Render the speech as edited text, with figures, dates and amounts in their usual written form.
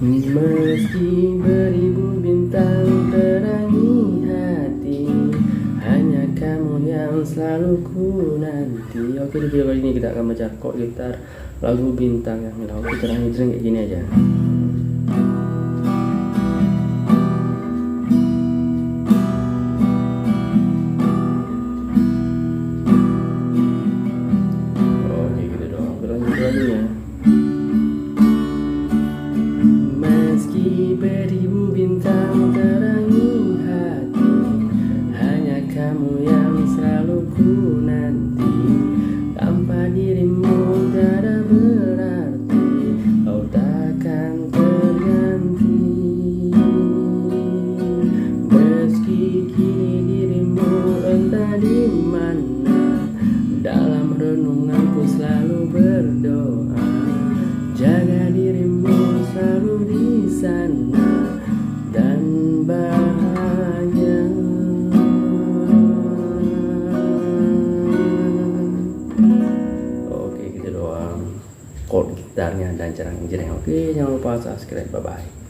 Meski beribu bintang terangi hati, hanya kamu yang selalu ku nanti. Oke, di video kali ini kita akan baca chord gitar lagu Bintang yang Hilang. Oke, caranya kayak gini aja. Oke, gitu doang. Berlanjut lagunya. Meski beribu bintang terangi hati, hanya kamu yang selalu ku nanti. Tanpa dirimu tiada berarti, kau takkan terganti. Meski kini dirimu entah di mana, dalam renunganku selalu berdoa. Jaga dirimu selalu di sana dan bahagia. Oke, gitu doang chord gitarnya dan cara nginjilnya. Oke, jangan lupa subscribe. Bye bye.